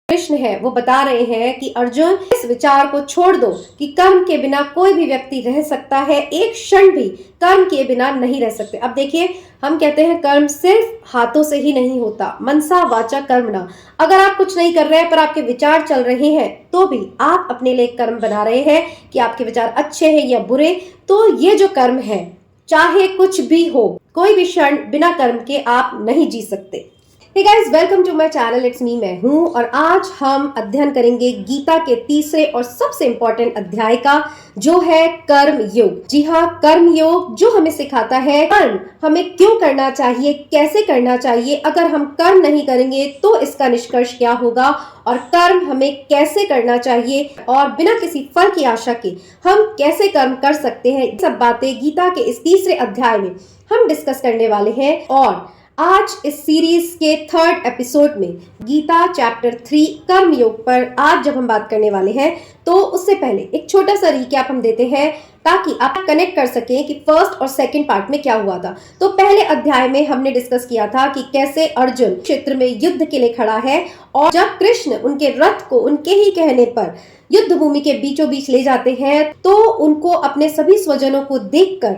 कृष्ण है वो बता रहे हैं कि अर्जुन इस विचार को छोड़ दो कि कर्म के बिना कोई भी व्यक्ति रह सकता है, एक क्षण भी कर्म के बिना नहीं रह सकते। अब देखिए, हम कहते हैं कर्म सिर्फ हाथों से ही नहीं होता, मनसा वाचा कर्मणा। अगर आप कुछ नहीं कर रहे हैं पर आपके विचार चल रहे हैं तो भी आप अपने लिए कर्म बना रहे हैं कि आपके विचार अच्छे हैं या बुरे। तो ये जो कर्म है, चाहे कुछ भी हो, कोई भी क्षण बिना कर्म के आप नहीं जी सकते। Hey guys, welcome to my channel, it's me, मैं हूं। और आज हम अध्ययन करेंगे गीता के तीसरे और सबसे इंपॉर्टेंट अध्याय का, जो है कर्म योग। जी हाँ, कर्म योग जो हमें सिखाता है कर्म हमें क्यों करना चाहिए, कैसे करना चाहिए, अगर हम कर्म नहीं करेंगे तो इसका निष्कर्ष क्या होगा, और कर्म हमें कैसे करना चाहिए और बिना किसी फल की आशा के हम कैसे कर्म कर सकते हैं। ये सब बातें गीता के इस तीसरे अध्याय में हम डिस्कस करने वाले हैं। और आज इस सीरीज के थर्ड एपिसोड में गीता चैप्टर 3 कर्म योग पर आज जब हम बात करने वाले हैं, तो उससे पहले एक छोटा सा रिकैप हम देते हैं ताकि आप कनेक्ट कर सकें कि फर्स्ट और सेकंड पार्ट में क्या हुआ था। तो पहले अध्याय में हमने डिस्कस किया था कि कैसे अर्जुन क्षेत्र में युद्ध के लिए खड़ा है, और जब कृष्ण उनके रथ को उनके ही कहने पर युद्ध भूमि के बीचों बीच ले जाते हैं तो उनको अपने सभी स्वजनों को देखकर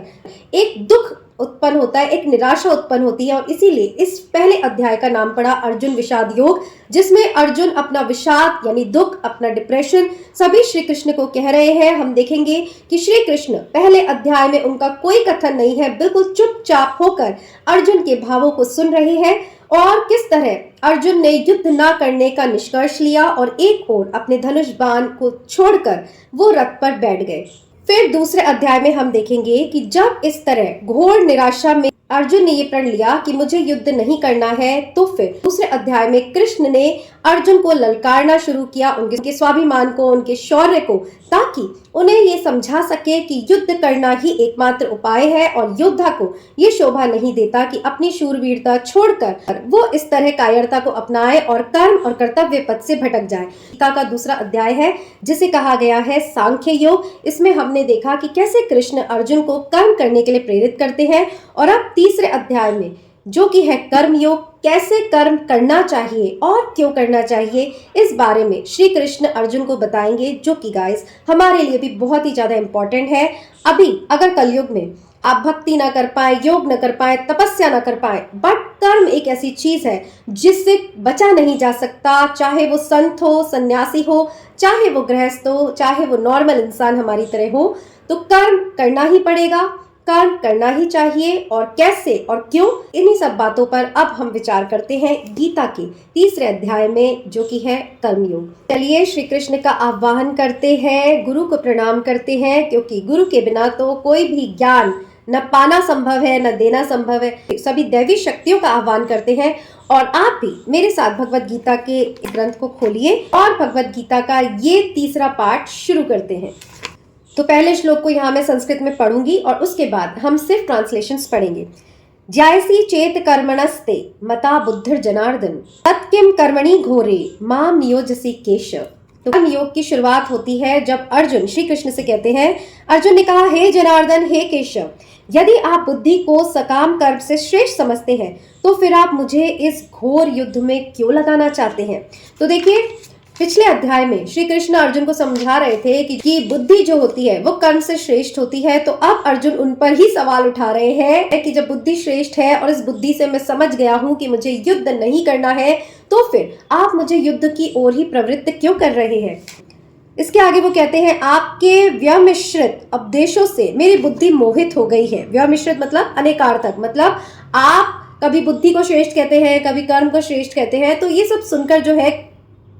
एक दुख उत्पन्न होता है, एक निराशा उत्पन्न होती है। और इसीलिए इस पहले अध्याय का नाम पड़ा अर्जुन विषाद योग, जिसमें अर्जुन अपना विषाद यानी दुख, अपना डिप्रेशन सभी श्री कृष्ण को कह रहे हैं। हम देखेंगे कि श्री कृष्ण पहले अध्याय में उनका कोई कथन नहीं है, बिल्कुल चुपचाप होकर अर्जुन के भावों को सुन रहे हैं और किस तरह अर्जुन ने युद्ध ना करने का निष्कर्ष लिया और एक ओर अपने धनुष बाण को छोड़कर वो रथ पर बैठ गए। फिर दूसरे अध्याय में हम देखेंगे कि जब इस तरह घोर निराशा में अर्जुन ने ये प्रण लिया कि मुझे युद्ध नहीं करना है, तो फिर दूसरे अध्याय में कृष्ण ने अर्जुन को ललकारना शुरू किया, उनके स्वाभिमान को, उनके शौर्य को, ताकि उन्हें ये समझा सके कि युद्ध करना ही एकमात्र उपाय है और योद्धा को ये शोभा नहीं देता कि अपनी शूरवीरता छोड़कर वो इस तरह कायरता को अपनाए और कर्म और कर्तव्य पथ से भटक जाए। गीता का दूसरा अध्याय है जिसे कहा गया है सांख्य योग। इसमें हमने देखा कि कैसे कृष्ण अर्जुन को कर्म करने के लिए प्रेरित करते हैं, और अब तीसरे अध्याय में जो कि है कर्म योग, कैसे कर्म करना चाहिए और क्यों करना चाहिए, इस बारे में श्री कृष्ण अर्जुन को बताएंगे, जो कि गाइस हमारे लिए भी बहुत ही ज्यादा इंपॉर्टेंट है। अभी अगर कलयुग में आप भक्ति ना कर पाए, योग ना कर पाए, तपस्या ना कर पाए, बट कर्म एक ऐसी चीज है जिससे बचा नहीं जा सकता, चाहे वो संत हो, सन्यासी हो, चाहे वो गृहस्थ हो, चाहे वो नॉर्मल इंसान हमारी तरह हो, तो कर्म करना ही पड़ेगा, कर्म करना ही चाहिए। और कैसे और क्यों, इन्हीं सब बातों पर अब हम विचार करते हैं गीता के तीसरे अध्याय में, जो कि है कर्मयोग। चलिए श्री कृष्ण का आह्वान करते हैं, गुरु को प्रणाम करते हैं, क्योंकि गुरु के बिना तो कोई भी ज्ञान न पाना संभव है न देना संभव है। सभी दैवी शक्तियों का आह्वान करते हैं। और आप भी मेरे साथ भगवत गीता के ग्रंथ को खोलिए और भगवत गीता का ये तीसरा पाठ शुरू करते हैं। तो पहले श्लोक को यहाँ मैं संस्कृत में पढ़ूंगी और उसके बाद हम सिर्फ ट्रांसलेशंस पढ़ेंगे। ज्यायसी चेत कर्मणस्ते मता बुद्धिर जनार्दन तत्किम कर्मणि घोरे माम नियोजसी केशव। तो कर्म योग की शुरुआत होती है जब अर्जुन श्री कृष्ण से कहते हैं, अर्जुन ने कहा, हे जनार्दन, हे केशव, यदि आप बुद्धि को सकाम कर्म से श्रेष्ठ समझते हैं तो फिर आप मुझे इस घोर युद्ध में क्यों लगाना चाहते हैं। तो देखिए, पिछले अध्याय में श्री कृष्ण अर्जुन को समझा रहे थे कि बुद्धि जो होती है वो कर्म से श्रेष्ठ होती है। तो अब अर्जुन उन पर ही सवाल उठा रहे हैं कि जब बुद्धि श्रेष्ठ है और इस बुद्धि से मैं समझ गया हूं कि मुझे युद्ध नहीं करना है, तो फिर आप मुझे युद्ध की ओर ही प्रवृत्त क्यों कर रहे हैं। इसके आगे वो कहते हैं, आपके व्यमिश्रित उपदेशों से मेरी बुद्धि मोहित हो गई है। व्यमिश्रित मतलब अनेकार्थक, मतलब आप कभी बुद्धि को श्रेष्ठ कहते हैं, कभी कर्म को श्रेष्ठ कहते हैं। तो ये सब सुनकर जो है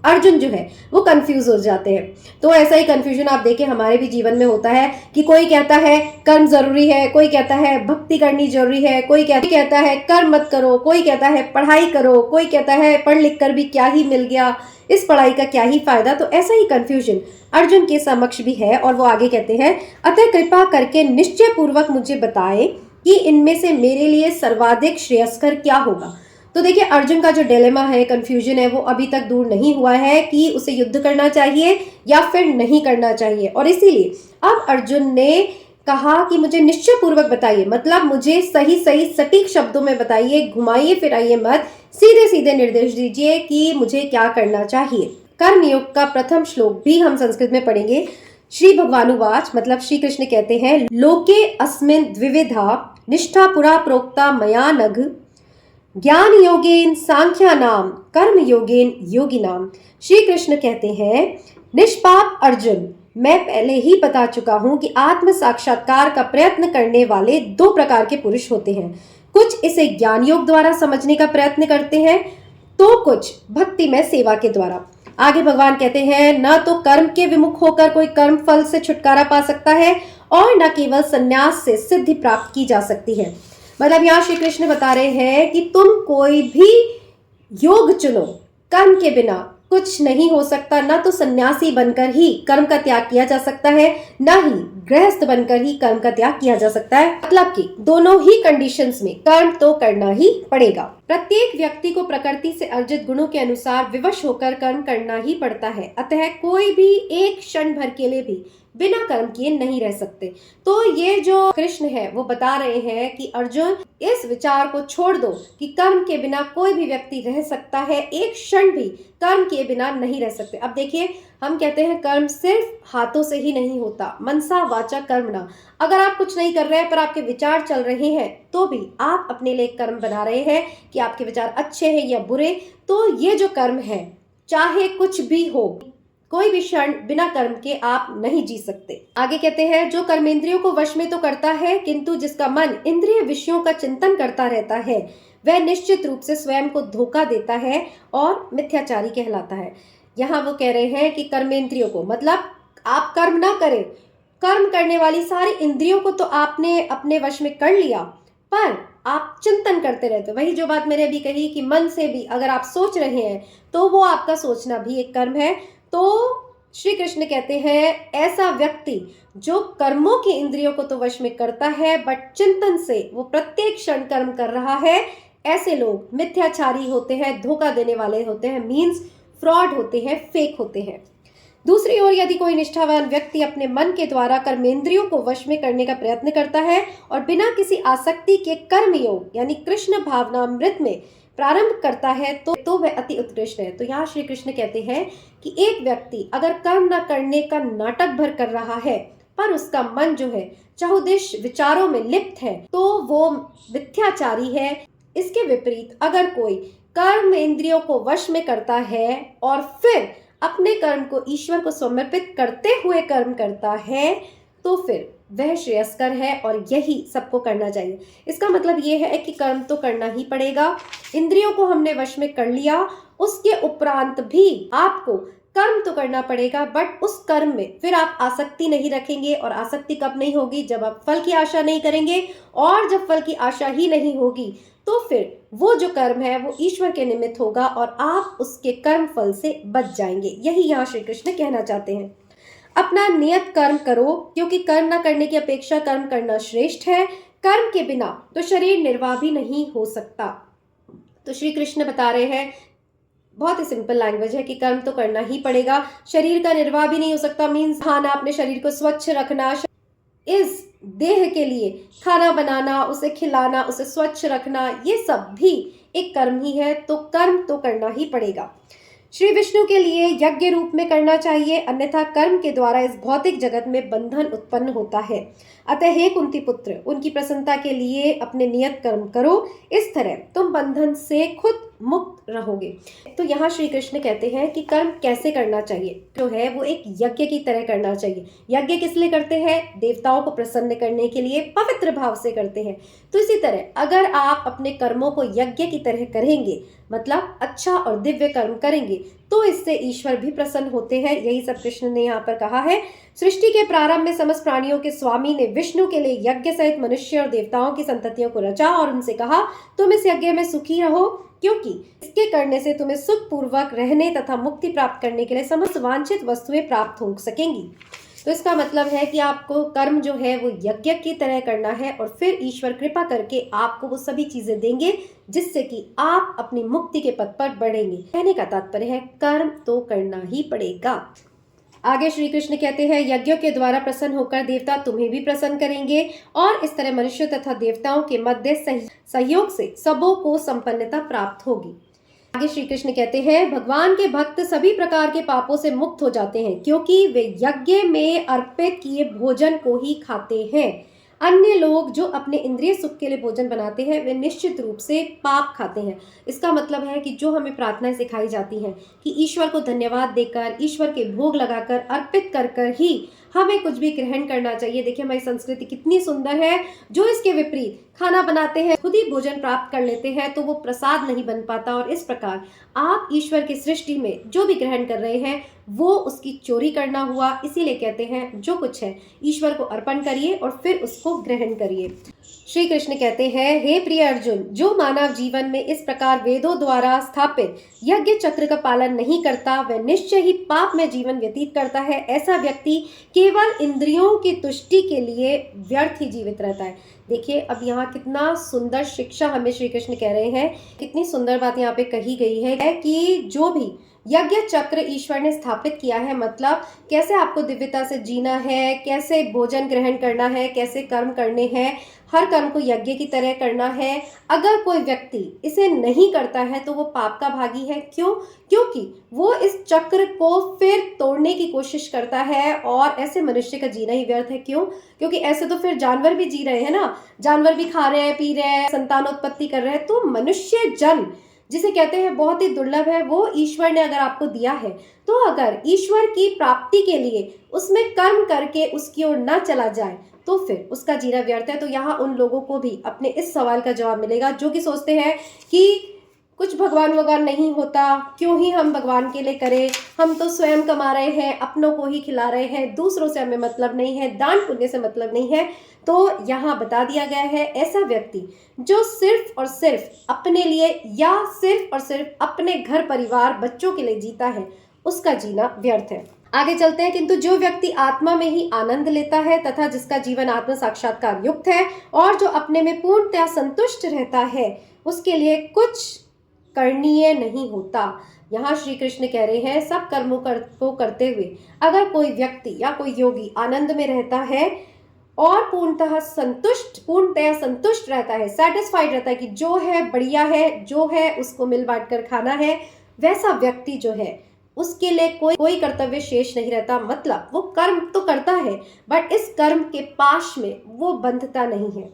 अर्जुन जो है वो कंफ्यूज हो जाते हैं। तो ऐसा ही कंफ्यूजन आप देखिए हमारे भी जीवन में होता है कि कोई कहता है कर्म जरूरी है, कोई कहता है भक्ति करनी जरूरी है, कोई कहता है कर्म मत करो, कोई कहता है पढ़ाई करो, कोई कहता है पढ़ लिख कर भी क्या ही मिल गया, इस पढ़ाई का क्या ही फायदा। तो ऐसा ही कंफ्यूजन अर्जुन के समक्ष भी है। और वो आगे कहते हैं, अतः कृपा करके निश्चय पूर्वक मुझे बताए कि इनमें से मेरे लिए सर्वाधिक श्रेयस्कर क्या होगा। तो देखिए, अर्जुन का जो डिलेमा है, कंफ्यूजन है, वो अभी तक दूर नहीं हुआ है कि उसे युद्ध करना चाहिए या फिर नहीं करना चाहिए। और इसीलिए अब अर्जुन ने कहा कि मुझे निश्चय पूर्वक बताइए, मतलब मुझे सही सही सटीक शब्दों में बताइए, घुमाइए फिराइए मत सीधे सीधे निर्देश दीजिए कि मुझे क्या करना चाहिए। कर्म योग का प्रथम श्लोक भी हम संस्कृत में पढ़ेंगे। श्री भगवानुवाच, मतलब श्री कृष्ण कहते हैं, लोके अस्मिन् द्विविधा निष्ठा पुरा प्रोक्ता मया नघ, ज्ञान योगेन सांख्यानाम कर्म योगेन योगिनाम। श्री कृष्ण कहते हैं, निष्पाप अर्जुन, मैं पहले ही बता चुका हूं कि आत्म साक्षात्कार का प्रयत्न करने वाले दो प्रकार के पुरुष होते हैं। कुछ इसे ज्ञान योग द्वारा समझने का प्रयत्न करते हैं, तो कुछ भक्ति में सेवा के द्वारा। आगे भगवान कहते हैं, न तो कर्म के विमुख होकर कोई कर्म फल से छुटकारा पा सकता है और न केवल संन्यास से सिद्धि प्राप्त की जा सकती है। मतलब यहाँ श्री कृष्ण बता रहे हैं कि तुम कोई भी योग चुनो, कर्म के बिना कुछ नहीं हो सकता। ना तो सन्यासी बनकर ही कर्म का त्याग किया जा सकता है, ना ही गृहस्थ बनकर ही कर्म का त्याग किया जा सकता है। मतलब कि दोनों ही कंडीशंस में कर्म तो करना ही पड़ेगा। प्रत्येक व्यक्ति को प्रकृति से अर्जित गुणों के अनुसार विवश होकर कर्म करना ही पड़ता है। अतः कोई भी एक क्षण भर के लिए भी बिना कर्म किए नहीं रह सकते। तो ये जो कृष्ण है वो बता रहे हैं कि अर्जुन, इस विचार को छोड़ दो कि कर्म के बिना कोई भी व्यक्ति रह सकता है, एक क्षण भी कर्म किए बिना नहीं रह सकते। अब देखिए, हम कहते हैं कर्म सिर्फ हाथों से ही नहीं होता, मनसा वाचा कर्मणा। अगर आप कुछ नहीं कर रहे हैं पर आपके विचार चल रहे हैं, तो भी आप अपने लिए कर्म बना रहे हैं कि आपके विचार अच्छे हैं या बुरे। तो ये जो कर्म है, चाहे कुछ भी हो, कोई भी क्षण बिना कर्म के आप नहीं जी सकते। आगे कहते हैं, जो कर्मेंद्रियों को वश में तो करता है, किंतु जिसका मन इंद्रिय विषयों का चिंतन करता रहता है, वह निश्चित रूप से स्वयं को धोखा देता है और मिथ्याचारी कहलाता है। यहाँ वो कह रहे हैं कि कर्मेंद्रियों को, मतलब आप कर्म ना करें, कर्म करने वाली सारी इंद्रियों को तो आपने अपने वश में कर लिया, पर आप चिंतन करते रहते। वही जो बात मैंने अभी कही कि मन से भी अगर आप सोच रहे हैं तो वो आपका सोचना भी एक कर्म है। तो श्री कृष्ण कहते हैं, ऐसा व्यक्ति जो कर्मों की इंद्रियों को तो वश में करता है, बट चिंतन से वो प्रत्येक क्षण कर्म कर रहा है, ऐसे लोग मिथ्याचारी होते हैं, धोखा देने वाले होते हैं, मीन्स फ्रॉड होते हैं, फेक होते हैं। दूसरी ओर यदि कोई निष्ठावान व्यक्ति अपने मन के द्वारा कर्मेंद्रियों को वश में करने का प्रयत्न करता है और बिना किसी आसक्ति के कर्म योग यानी कृष्ण भावनामृत में प्रारंभ करता है, तो वह अति उत्कृष्ट है। तो यहाँ श्री कृष्ण कहते हैं कि एक व्यक्ति अगर कर्म न करने का नाटक भर कर रहा है, पर उसका मन जो है चहुदिश विचारों में लिप्त है, तो वो मिथ्याचारी है। इसके विपरीत अगर कोई कर्म इंद्रियों को वश में करता है और फिर अपने कर्म को ईश्वर को समर्पित करते हुए कर्म करता है, तो फिर वह श्रेयस्कर है और यही सबको करना चाहिए। इसका मतलब ये है कि कर्म तो करना ही पड़ेगा। इंद्रियों को हमने वश में कर लिया, उसके उपरांत भी आपको कर्म तो करना पड़ेगा, बट उस कर्म में फिर आप आसक्ति नहीं रखेंगे। और आसक्ति कब नहीं होगी? जब आप फल की आशा नहीं करेंगे, और जब फल की आशा ही नहीं होगी तो फिर वो जो कर्म है वो ईश्वर के निमित्त होगा और आप उसके कर्म फल से बच जाएंगे। यही यहाँ श्री कृष्ण कहना चाहते हैं। अपना नियत कर्म करो, क्योंकि कर्म न करने की अपेक्षा कर्म करना श्रेष्ठ है। कर्म के बिना तो शरीर निर्वाह भी नहीं हो सकता। तो श्री कृष्ण बता रहे हैं, बहुत ही सिंपल लैंग्वेज है, कि कर्म तो करना ही पड़ेगा। शरीर का निर्वाह भी नहीं हो सकता, मीन्स खाना, अपने शरीर को स्वच्छ रखना, इस देह के लिए खाना बनाना, उसे खिलाना, उसे स्वच्छ रखना, ये सब भी एक कर्म ही है। तो कर्म तो करना ही पड़ेगा। श्री विष्णु के लिए यज्ञ रूप में करना चाहिए, अन्यथा कर्म के द्वारा इस भौतिक जगत में बंधन उत्पन्न होता है। अतः हे कुंती पुत्र, उनकी प्रसन्नता के लिए अपने नियत कर्म करो, इस तरह तुम बंधन से खुद मुक्त रहोगे। तो यहाँ श्री कृष्ण कहते हैं कि कर्म कैसे करना चाहिए, जो है वो एक यज्ञ की तरह करना चाहिए। यज्ञ किस लिए करते हैं? देवताओं को प्रसन्न करने के लिए, पवित्र भाव से करते हैं। तो इसी तरह अगर आप अपने कर्मों को यज्ञ की तरह करेंगे, मतलब अच्छा और दिव्य कर्म करेंगे, तो इससे ईश्वर भी प्रसन्न होते हैं। यही सब कृष्ण ने यहाँ पर कहा है। सृष्टि के प्रारंभ में समस्त प्राणियों के स्वामी ने विष्णु के लिए यज्ञ सहित मनुष्य और देवताओं की संततियों को रचा और उनसे कहा, तुम इस यज्ञ में सुखी रहो, क्योंकि इसके करने से तुम्हें सुख पूर्वक रहने तथा मुक्ति प्राप्त करने के लिए समस्त वांछित वस्तुएं प्राप्त हो सकेंगी। तो इसका मतलब है कि आपको कर्म जो है वो यज्ञ की तरह करना है, और फिर ईश्वर कृपा करके आपको वो सभी चीजें देंगे जिससे कि आप अपनी मुक्ति के पथ पर बढ़ेंगे। कहने का तात्पर्य है कर्म तो करना ही पड़ेगा। आगे श्री कृष्ण कहते हैं, यज्ञों के द्वारा प्रसन्न होकर देवता तुम्हें भी प्रसन्न करेंगे और इस तरह मनुष्य तथा देवताओं के मध्य सहयोग से सबों को संपन्नता प्राप्त होगी। आगे श्री कृष्ण कहते हैं, भगवान के भक्त सभी प्रकार के पापों से मुक्त हो जाते हैं क्योंकि वे यज्ञ में अर्पित किए भोजन को ही खाते हैं। अन्य लोग जो अपने इंद्रिय सुख के लिए भोजन बनाते हैं वे निश्चित रूप से पाप खाते हैं। इसका मतलब है कि जो हमें प्रार्थनाएं सिखाई जाती हैं कि ईश्वर को धन्यवाद देकर, ईश्वर के भोग लगाकर, अर्पित कर कर ही हमें कुछ भी ग्रहण करना चाहिए। देखिए हमारी संस्कृति कितनी सुंदर है। जो इसके विपरीत खाना बनाते हैं, खुद ही भोजन प्राप्त कर लेते हैं तो वो प्रसाद नहीं बन पाता और इस प्रकार आप ईश्वर की सृष्टि में जो भी ग्रहण कर रहे हैं वो उसकी चोरी करना हुआ। इसीलिए कहते हैं जो कुछ है ईश्वर को अर्पण करिए और फिर उसको ग्रहण करिए। श्री कृष्ण कहते हैं, हे प्रिय अर्जुन, जो मानव जीवन में इस प्रकार वेदों द्वारा स्थापित यज्ञ चक्र का पालन नहीं करता वह निश्चय ही पाप में जीवन व्यतीत करता है। ऐसा व्यक्ति केवल इंद्रियों की तुष्टि के लिए व्यर्थ ही जीवित रहता है। देखिए अब यहाँ कितना सुंदर शिक्षा हमें श्री कृष्ण कह रहे हैं, कितनी सुंदर बात यहाँ पे कही गई है कि जो भी यज्ञ चक्र ईश्वर ने स्थापित किया है, मतलब कैसे आपको दिव्यता से जीना है, कैसे भोजन ग्रहण करना है, कैसे कर्म करने हैं, हर कर्म को यज्ञ की तरह करना है। अगर कोई व्यक्ति इसे नहीं करता है तो वो पाप का भागी है। क्यों? क्योंकि वो इस चक्र को फिर तोड़ने की कोशिश करता है और ऐसे मनुष्य का जीना ही व्यर्थ है। क्यों? क्योंकि ऐसे तो फिर जानवर भी जी रहे हैं ना, जानवर भी खा रहे हैं, पी रहे हैं, संतानोत्पत्ति कर रहे हैं। तो मनुष्य जन्म जिसे कहते हैं बहुत ही दुर्लभ है, वो ईश्वर ने अगर आपको दिया है तो अगर ईश्वर की प्राप्ति के लिए उसमें कर्म करके उसकी ओर न चला जाए तो फिर उसका जीना व्यर्थ है। तो यहाँ उन लोगों को भी अपने इस सवाल का जवाब मिलेगा जो कि सोचते हैं कि कुछ भगवान वगैरह नहीं होता, क्यों ही हम भगवान के लिए करें, हम तो स्वयं कमा रहे हैं, अपनों को ही खिला रहे हैं, दूसरों से हमें मतलब नहीं है, दान पुण्य से मतलब नहीं है। तो यहाँ बता दिया गया है, ऐसा व्यक्ति जो सिर्फ और सिर्फ अपने लिए या सिर्फ और सिर्फ अपने घर परिवार बच्चों के लिए जीता है उसका जीना व्यर्थ है। आगे चलते हैं, किंतु जो व्यक्ति आत्मा में ही आनंद लेता है तथा जिसका जीवन आत्म साक्षात्कार युक्त है और जो अपने में पूर्णतया संतुष्ट रहता है उसके लिए कुछ करणीय नहीं होता। यहाँ श्री कृष्ण कह रहे हैं सब कर्मों को करते हुए अगर कोई व्यक्ति या कोई योगी आनंद में रहता है और पूर्णतया संतुष्ट रहता है, सेटिस्फाइड रहता है कि जो है बढ़िया है, जो है उसको मिल बांट कर खाना है, वैसा व्यक्ति जो है उसके लिए कोई कर्तव्य शेष नहीं रहता। मतलब वो कर्म तो करता है बट इस कर्म के पाश में वो बंधता नहीं है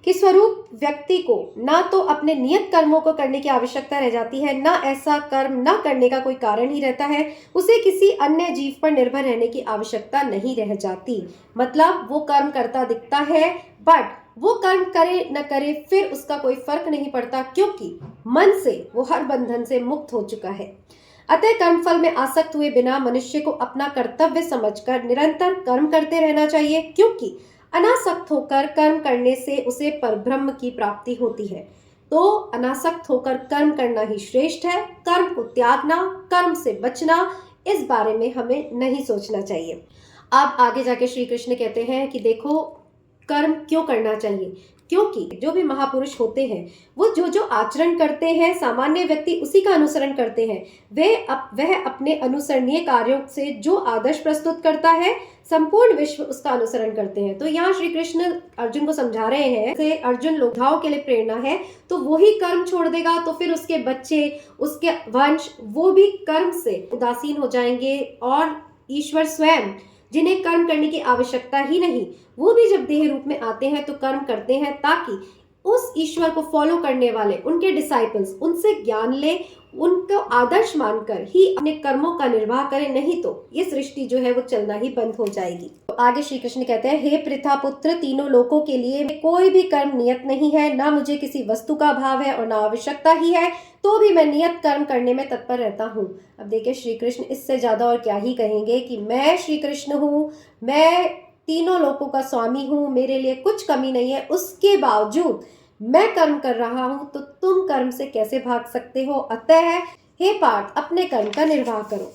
कि स्वरूप व्यक्ति को ना तो अपने नियत कर्मों को करने की आवश्यकता रह जाती है, ना ऐसा कर्म ना करने का कोई कारण ही रहता है, उसे किसी अन्य जीव पर निर्भर रहने की आवश्यकता नहीं रह जाती। मतलब वो कर्म करता दिखता है बट वो कर्म करे न करे फिर उसका कोई फर्क नहीं पड़ता क्योंकि मन से वो हर बंधन से मुक्त हो चुका है। अतः कर्मफल में आसक्त हुए बिना मनुष्य को अपना कर्तव्य समझकर निरंतर कर्म करते रहना चाहिए क्योंकि अनासक्त होकर कर्म करने से उसे परब्रह्म की प्राप्ति होती है। तो अनासक्त होकर कर्म करना ही श्रेष्ठ है। कर्म को त्यागना, कर्म से बचना, इस बारे में हमें नहीं सोचना चाहिए। अब आगे जाके श्री कृष्ण कहते हैं कि देखो कर्म क्यों करना चाहिए, क्योंकि जो भी महापुरुष होते हैं वो जो आचरण करते हैं सामान्य व्यक्ति उसी का अनुसरण करते हैं। वह अपने अनुसरणीय कार्यों से जो आदर्श प्रस्तुत करता है संपूर्ण विश्व उसका अनुसरण करते हैं। तो यहाँ श्री कृष्ण अर्जुन को समझा रहे हैं कि अर्जुन योद्धाओं के लिए प्रेरणा है, तो वही कर्म छोड़ देगा तो फिर उसके बच्चे, उसके वंश वो भी कर्म से उदासीन हो जाएंगे और ईश्वर स्वयं जिन्हें कर्म करने की आवश्यकता ही नहीं वो भी जब देह रूप में आते हैं तो कर्म करते हैं ताकि उस ईश्वर को फॉलो करने वाले उनके डिसाइपल्स उनसे ज्ञान ले, उनको आदर्श मानकर ही अपने कर्मों का निर्वाह करें, नहीं तो ये सृष्टि जो है वो चलना ही बंद हो जाएगी। तो आगे श्री कृष्ण कहते हैं, हे पृथा पुत्र, तीनों लोकों के लिए कोई भी कर्म नियत नहीं है, ना मुझे किसी वस्तु का अभाव है और ना आवश्यकता ही है, तो भी मैं नियत कर्म करने में तत्पर रहता हूँ। अब देखिए श्री कृष्ण इससे ज्यादा और क्या ही कहेंगे कि मैं श्री कृष्ण हूँ, मैं तीनों लोकों का स्वामी हूँ, मेरे लिए कुछ कमी नहीं है, उसके बावजूद मैं कर्म कर रहा हूं तो तुम कर्म से कैसे भाग सकते हो। अतः हे पार्थ अपने कर्म का निर्वाह करो।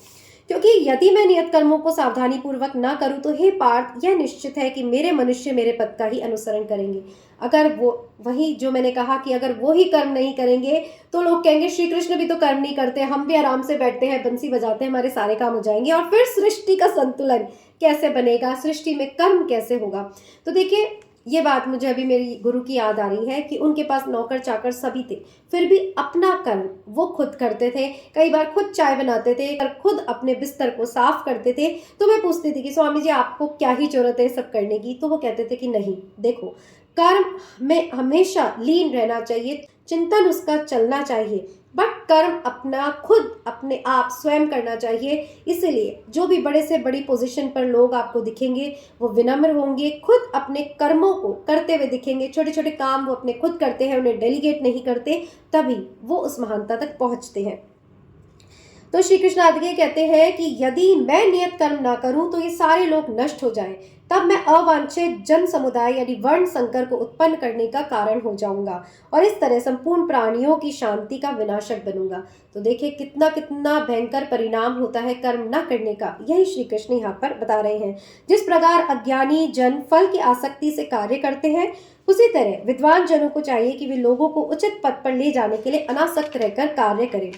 क्योंकि यदि मैं नियत कर्मों को सावधानी पूर्वक ना करूं तो हे पार्थ, यह निश्चित है कि मेरे मनुष्य मेरे पद का ही अनुसरण करेंगे। अगर वो वही जो मैंने कहा कि अगर वो ही कर्म नहीं करेंगे तो लोग कहेंगे श्री कृष्ण भी तो कर्म नहीं करते, हम भी आराम से बैठते हैं, बंसी बजाते हैं, हमारे सारे काम हो जाएंगे, और फिर सृष्टि का संतुलन कैसे बनेगा, सृष्टि में कर्म कैसे होगा। तो देखिए, ये बात मुझे अभी मेरी गुरु की याद आ रही है कि उनके पास नौकर चाकर सभी थे, फिर भी अपना कर्म वो खुद करते थे। कई बार खुद चाय बनाते थे और खुद अपने बिस्तर को साफ करते थे। तो मैं पूछती थी कि स्वामी जी आपको क्या ही जरूरत है सब करने की, तो वो कहते थे कि नहीं, देखो कर्म में हमेशा लीन रहना चाहिए, चिंतन उसका चलना चाहिए, बट कर्म अपना खुद अपने आप स्वयं करना चाहिए। इसलिए जो भी बड़े से बड़ी पोजीशन पर लोग आपको दिखेंगे वो विनम्र होंगे, खुद अपने कर्मों को करते हुए दिखेंगे, छोटे छोटे काम वो अपने खुद करते हैं, उन्हें डेलीगेट नहीं करते, तभी वो उस महानता तक पहुंचते हैं। तो श्री कृष्ण आगे कहते हैं कि यदि मैं नियत कर्म ना करूं तो ये सारे लोग नष्ट हो जाएं, तब मैं अवांछित जन समुदाय यानी वर्ण संकर को उत्पन्न करने का कारण हो जाऊंगा और इस तरह संपूर्ण प्राणियों की शांति का विनाशक बनूंगा। तो देखिए कितना कितना भयंकर परिणाम होता है कर्म न करने का, यही श्री कृष्ण यहाँ पर बता रहे हैं। जिस प्रकार अज्ञानी जन फल की आसक्ति से कार्य करते हैं, उसी तरह विद्वान जनों को चाहिए कि वे लोगों को उचित पथ पर ले जाने के लिए अनासक्त रहकर कार्य करें।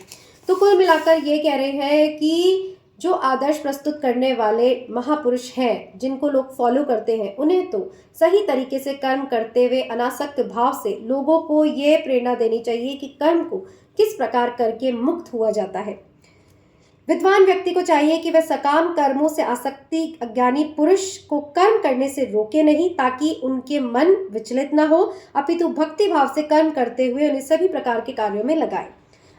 तो कुल मिलाकर ये कह रहे हैं कि जो आदर्श प्रस्तुत करने वाले महापुरुष हैं, जिनको लोग फॉलो करते हैं, उन्हें तो सही तरीके से कर्म करते हुए अनासक्त भाव से लोगों को ये प्रेरणा देनी चाहिए कि कर्म को किस प्रकार करके मुक्त हुआ जाता है। विद्वान व्यक्ति को चाहिए कि वह सकाम कर्मों से आसक्ति अज्ञानी पुरुष को कर्म करने से रोके नहीं, ताकि उनके मन विचलित न हो, अपितु भक्ति भाव से कर्म करते हुए उन्हें सभी प्रकार के कार्यों में लगाए।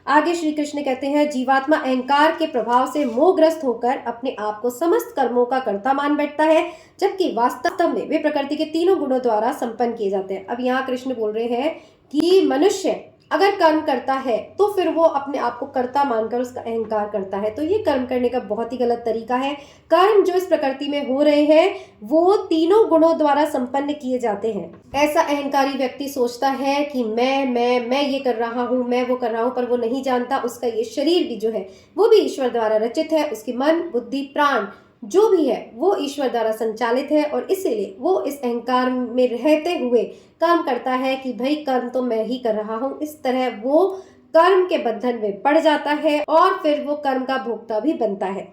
आगे श्री कृष्ण कहते हैं, जीवात्मा अहंकार के प्रभाव से मोहग्रस्त होकर अपने आप को समस्त कर्मों का कर्ता मान बैठता है, जबकि वास्तव में वे प्रकृति के तीनों गुणों द्वारा संपन्न किए जाते हैं। अब यहाँ कृष्ण बोल रहे हैं कि मनुष्य अगर कर्म करता है तो फिर वो अपने आप को कर्ता मानकर उसका अहंकार करता है, तो ये कर्म करने का बहुत ही गलत तरीका है। कर्म जो इस प्रकृति में हो रहे हैं वो तीनों गुणों द्वारा संपन्न किए जाते हैं। ऐसा अहंकारी व्यक्ति सोचता है कि मैं ये कर रहा हूँ, मैं वो कर रहा हूँ, पर वो नहीं जानता उसका ये शरीर भी जो है वो भी ईश्वर द्वारा रचित है, उसकी मन बुद्धि प्राण जो भी है वो ईश्वर द्वारा संचालित है, और इसीलिए वो इस अहंकार में रहते हुए कर्म करता है कि भाई कर्म तो मैं ही कर रहा हूँ। इस तरह वो कर्म के बंधन में पड़ जाता है और फिर वो कर्म का भोक्ता भी बनता है।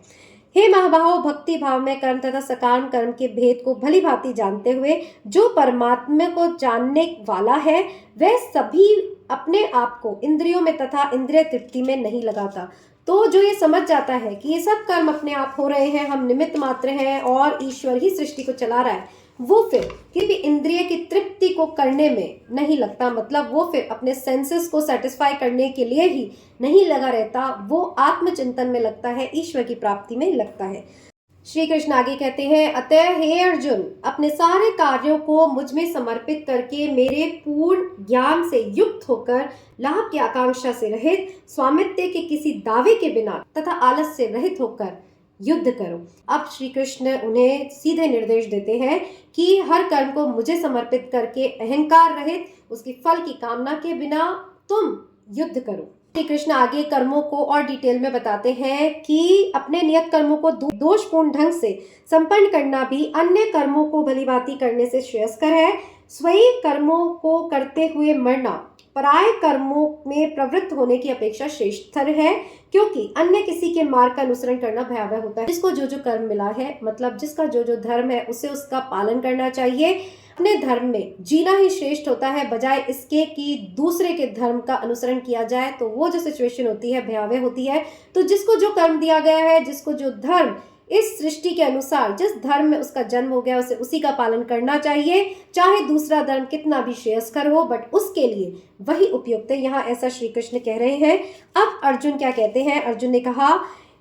हे महाभाव, भक्ति भाव में कर्म तथा सकाम कर्म के भेद को भली भांति जानते हुए जो परमात्मा को जानने वाला है वह सभी अपने आप को इंद्रियों में तथा इंद्रिय तृप्ति में नहीं लगाता। तो जो ये समझ जाता है कि ये सब कर्म अपने आप हो रहे हैं, हम निमित्त मात्र हैं और ईश्वर ही सृष्टि को चला रहा है, वो फिर किसी भी इंद्रिय की तृप्ति को करने में नहीं लगता, मतलब वो फिर अपने सेंसेस को सेटिस्फाई करने के लिए ही नहीं लगा रहता, वो आत्मचिंतन में लगता है, ईश्वर की प्राप्ति में लगता है। श्री कृष्ण आगे कहते हैं, अतः हे अर्जुन, अपने सारे कार्यों को मुझ में समर्पित करके मेरे पूर्ण ज्ञान से युक्त होकर लाभ की आकांक्षा से रहित, स्वामित्व के किसी दावे के बिना तथा आलस से रहित होकर युद्ध करो। अब श्री कृष्ण उन्हें सीधे निर्देश देते हैं कि हर कर्म को मुझे समर्पित करके अहंकार रहित, उसकी फल की कामना के बिना तुम युद्ध करो। श्री कृष्ण आगे कर्मों को और डिटेल में बताते हैं कि अपने नियत कर्मों को दोषपूर्ण ढंग से संपन्न करना भी अन्य कर्मों को भलीभांति करने से श्रेयस्कर है। स्वयं कर्मों को करते हुए मरना पराय कर्मों में प्रवृत्त होने की अपेक्षा श्रेष्ठतर है, क्योंकि अन्य किसी के मार्ग का अनुसरण करना भयावह होता है। जिसको जो जो कर्म मिला है, मतलब जिसका जो जो धर्म है, उसे उसका पालन करना चाहिए। अपने धर्म में जीना ही श्रेष्ठ होता है, बजाय इसके कि दूसरे के धर्म का अनुसरण किया जाए, तो वो जो सिचुएशन होती है भयावह होती है। तो जिसको जो कर्म दिया गया है, जिसको जो धर्म इस सृष्टि के अनुसार जिस धर्म में उसका जन्म हो गया, उसे उसी का पालन करना चाहिए, चाहे दूसरा धर्म कितना भी श्रेयस्कर हो, बट उसके लिए वही उपयुक्त है। यहाँ ऐसा श्री कृष्ण कह रहे हैं। अब अर्जुन क्या कहते हैं? अर्जुन ने कहा,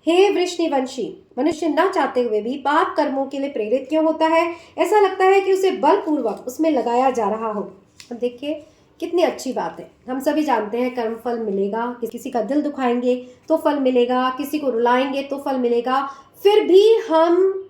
हे वृष्णिवंशी, मनुष्य ना चाहते हुए भी पाप कर्मों के लिए प्रेरित क्यों होता है? ऐसा लगता है कि उसे बलपूर्वक उसमें लगाया जा रहा हो। अब देखिए कितनी अच्छी बात है। हम सभी जानते हैं कर्म फल मिलेगा, किसी का दिल दुखाएंगे तो फल मिलेगा, किसी को रुलाएंगे तो फल मिलेगा, फिर भी हम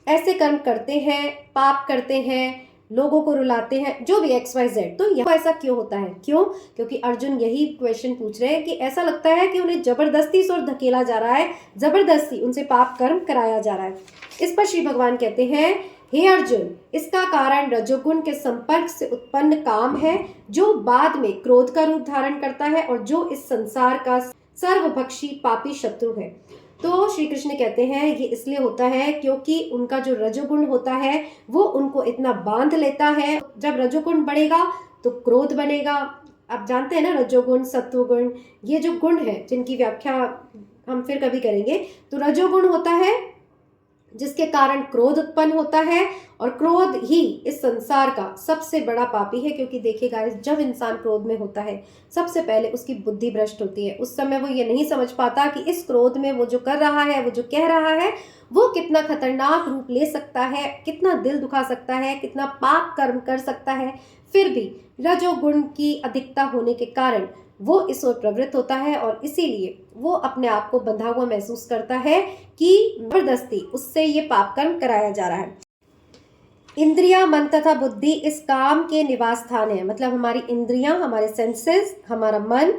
ऐसे कर्म करते हैं, पाप करते हैं, लोगों को रुलाते हैं, जो भी XYZ। तो यह ऐसा क्यों होता है? क्यों? क्योंकि अर्जुन यही क्वेश्चन पूछ रहे हैं कि ऐसा लगता है कि उन्हें जबरदस्ती से और धकेला जा रहा है, जबरदस्ती उनसे पाप कर्म कराया जा रहा है। इस पर श्री भगवान कहते हैं, हे अर्जुन, इसका कारण रजोगुण के संपर्क से उत्पन्न काम है, जो बाद में क्रोध का रूप धारण करता है और जो इस संसार का सर्वभक्षी पापी शत्रु है। तो श्री कृष्ण कहते हैं ये इसलिए होता है क्योंकि उनका जो रजोगुण होता है वो उनको इतना बांध लेता है। जब रजोगुण बढ़ेगा तो क्रोध बनेगा। आप जानते हैं ना, रजोगुण, सत्वगुण, ये जो गुण है जिनकी व्याख्या हम फिर कभी करेंगे। तो रजोगुण होता है जिसके कारण क्रोध उत्पन्न होता है, और क्रोध ही इस संसार का सबसे बड़ा पापी है। क्योंकि देखिए गाइस, जब इंसान क्रोध में होता है सबसे पहले उसकी बुद्धि भ्रष्ट होती है। उस समय वो ये नहीं समझ पाता कि इस क्रोध में वो जो कर रहा है, वो जो कह रहा है, वो कितना खतरनाक रूप ले सकता है, कितना दिल दुखा सकता है, कितना पाप कर्म कर सकता है। फिर भी रजोगुण की अधिकता होने के कारण वो इस ओर प्रवृत्त होता है, और इसीलिए वो अपने आप को बंधा हुआ महसूस करता है कि जबरदस्ती उससे ये पाप कर्म कराया जा रहा है। इंद्रिया, मन तथा बुद्धि इस काम के निवास स्थान है। मतलब हमारी इंद्रियां, हमारे सेंसेस, हमारा मन,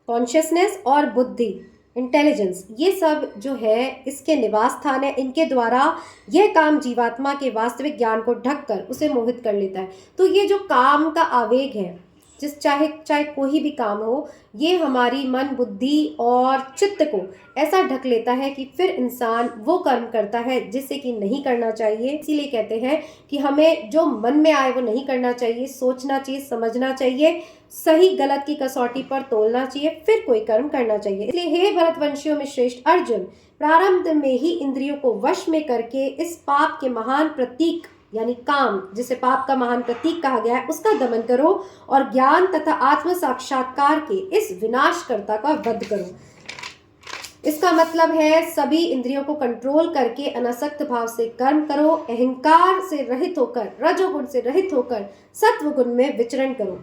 कॉन्शियसनेस और बुद्धि, इंटेलिजेंस, ये सब जो है इसके निवास स्थान है। इनके द्वारा यह काम जीवात्मा के वास्तविक ज्ञान को ढककर उसे मोहित कर लेता है। तो ये जो काम का आवेग है, चाहे कोई भी काम हो, ये हमारी मन, बुद्धि और चित्त को ऐसा ढक लेता है कि फिर इंसान वो कर्म करता है जिसे कि नहीं करना चाहिए। इसीलिए कहते हैं कि हमें जो मन में आए वो नहीं करना चाहिए, सोचना चाहिए, समझना चाहिए, सही गलत की कसौटी पर तोलना चाहिए, फिर कोई कर्म करना चाहिए। इसलिए हे भरतवंशियों में श्रेष्ठ अर्जुन, प्रारंभ में ही इंद्रियों को वश में करके इस पाप के महान प्रतीक यानी काम, जिसे पाप का महान प्रतीक कहा गया है, उसका दमन करो और ज्ञान तथा आत्म साक्षात्कार के इस विनाशकर्ता का वध करो। इसका मतलब है सभी इंद्रियों को कंट्रोल करके अनासक्त भाव से कर्म करो, अहंकार से रहित होकर, रजोगुण से रहित होकर सत्व गुण में विचरण करो।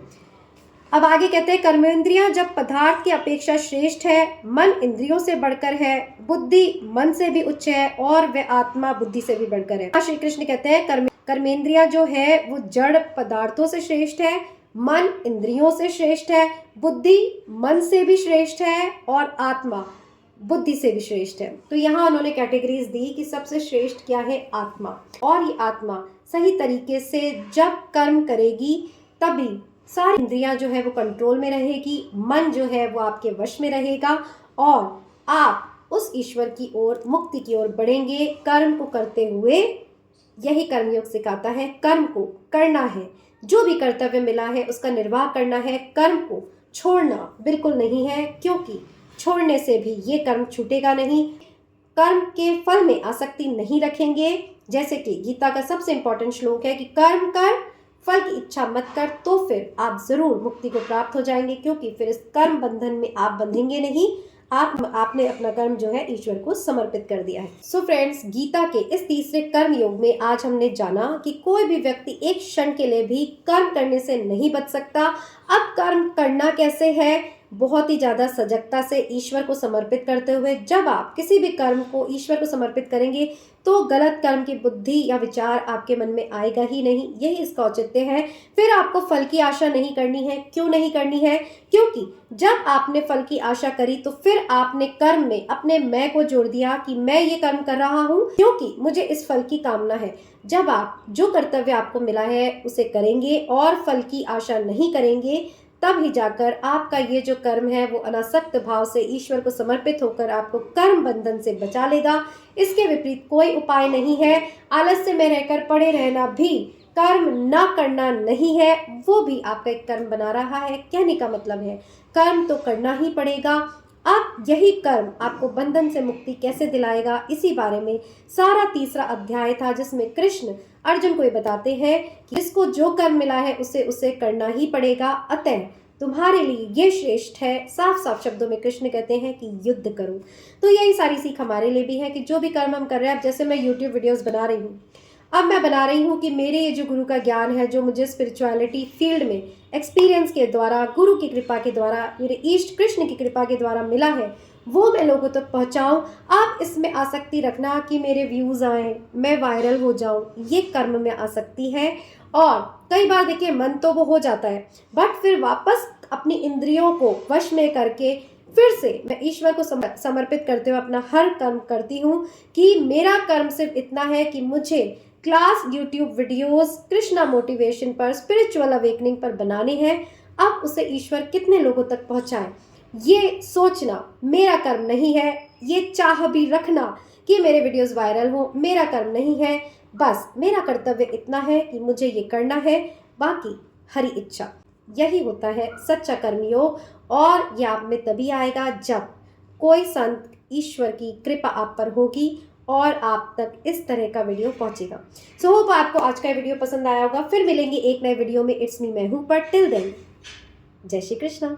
अब आगे कहते हैं, कर्मेंद्रियां जब पदार्थ की अपेक्षा श्रेष्ठ है, मन इंद्रियों से बढ़कर है, बुद्धि मन से भी उच्च है और वह आत्मा बुद्धि से भी बढ़कर है। श्री कृष्ण कहते हैं कर्मेंद्रियां जो है वो जड़ पदार्थों से श्रेष्ठ है, मन इंद्रियों से श्रेष्ठ है, बुद्धि मन से भी श्रेष्ठ है और आत्मा बुद्धि से भी श्रेष्ठ है। तो यहाँ उन्होंने कैटेगरीज दी कि सबसे श्रेष्ठ क्या है, आत्मा। और ये आत्मा सही तरीके से जब कर्म करेगी तभी सारी इंद्रियां जो है वो कंट्रोल में रहेगी, मन जो है वो आपके वश में रहेगा और आप उस ईश्वर की ओर, मुक्ति की ओर बढ़ेंगे कर्म को करते हुए। यही कर्मयोग सिखाता है, कर्म को करना है, जो भी कर्तव्य मिला है उसका निर्वाह करना है, कर्म को छोड़ना बिल्कुल नहीं है, क्योंकि छोड़ने से भी ये कर्म छूटेगा नहीं। कर्म के फल में आसक्ति नहीं रखेंगे, जैसे कि गीता का सबसे इंपॉर्टेंट श्लोक है कि कर्म कर, फल की इच्छा मत कर, तो फिर आप जरूर मुक्ति को प्राप्त हो जाएंगे, क्योंकि फिर इस कर्म बंधन में आप बंधेंगे नहीं। आपने अपना कर्म जो है ईश्वर को समर्पित कर दिया है। सो फ्रेंड्स, गीता के इस तीसरे कर्म योग में आज हमने जाना कि कोई भी व्यक्ति एक क्षण के लिए भी कर्म करने से नहीं बच सकता। अब कर्म करना कैसे है, बहुत ही ज्यादा सजगता से ईश्वर को समर्पित करते हुए। जब आप किसी भी कर्म को ईश्वर को समर्पित करेंगे तो गलत कर्म की बुद्धि या विचार आपके मन में आएगा ही नहीं, यही इसका औचित्य है। फिर आपको फल की आशा नहीं करनी है। क्यों नहीं करनी है? क्योंकि जब आपने फल की आशा करी तो फिर आपने कर्म में अपने मैं को जोड़ दिया कि मैं ये कर्म कर रहा हूँ क्योंकि मुझे इस फल की कामना है। जब आप जो कर्तव्य आपको मिला है उसे करेंगे और फल की आशा नहीं करेंगे, तब ही जाकर आपका ये जो कर्म है वो अनासक्त भाव से ईश्वर को समर्पित होकर आपको कर्म बंधन से बचा लेगा। इसके विपरीत कोई उपाय नहीं है। आलस्य में रहकर पड़े रहना भी कर्म न करना नहीं है, वो भी आपका एक कर्म बना रहा है। कहने का मतलब है कर्म तो करना ही पड़ेगा। अब यही कर्म आपको बंधन से मुक्ति कैसे दिलाएगा, इसी बारे में सारा तीसरा अध्याय था, जिसमें कृष्ण अर्जुन को ये बताते हैं कि जिसको जो कर्म मिला है उसे उसे करना ही पड़ेगा, अतः तुम्हारे लिए ये श्रेष्ठ है। साफ साफ शब्दों में कृष्ण कहते हैं कि युद्ध करो। तो यही सारी सीख हमारे लिए भी है कि जो भी कर्म हम कर रहे हैं, अब जैसे मैं यूट्यूब वीडियोस बना रही हूँ, अब मैं बना रही हूँ कि मेरे ये जो गुरु का ज्ञान है, जो मुझे स्पिरिचुअलिटी फील्ड में एक्सपीरियंस के द्वारा, गुरु की कृपा के द्वारा, मेरे ईष्ट कृष्ण की कृपा के द्वारा मिला है, वो मैं लोगों तक पहुँचाऊँ। आप इसमें आसक्ति रखना कि मेरे व्यूज़ आए, मैं वायरल हो जाऊँ, ये कर्म में आसक्ति है। और कई बार देखिए मन तो वो हो जाता है, बट फिर वापस अपनी इंद्रियों को वश में करके फिर से मैं ईश्वर को समर्पित करते हुए अपना हर कर्म करती हूँ कि मेरा कर्म सिर्फ इतना है कि मुझे class YouTube videos Krishna motivation पर, स्पिरिचुअल अवेकनिंग पर बनानी है। अब उसे ईश्वर कितने लोगों तक पहुंचाए, ये सोचना मेरा कर्म नहीं है। ये चाह भी रखना कि मेरे वीडियोस वायरल हो मेरा कर्म नहीं है। बस मेरा कर्तव्य इतना है कि मुझे ये करना है, बाकी हरी इच्छा। यही होता है सच्चा कर्मयोग। और ये आप में तभी आएगा जब कोई संत, ईश्वर की कृपा आप पर होगी और आप तक इस तरह का वीडियो पहुंचेगा। सो होप आपको आज का वीडियो पसंद आया होगा। फिर मिलेंगे एक नए वीडियो में। इट्स मी, मैं हूं, पर टिल देन जय श्री कृष्णा।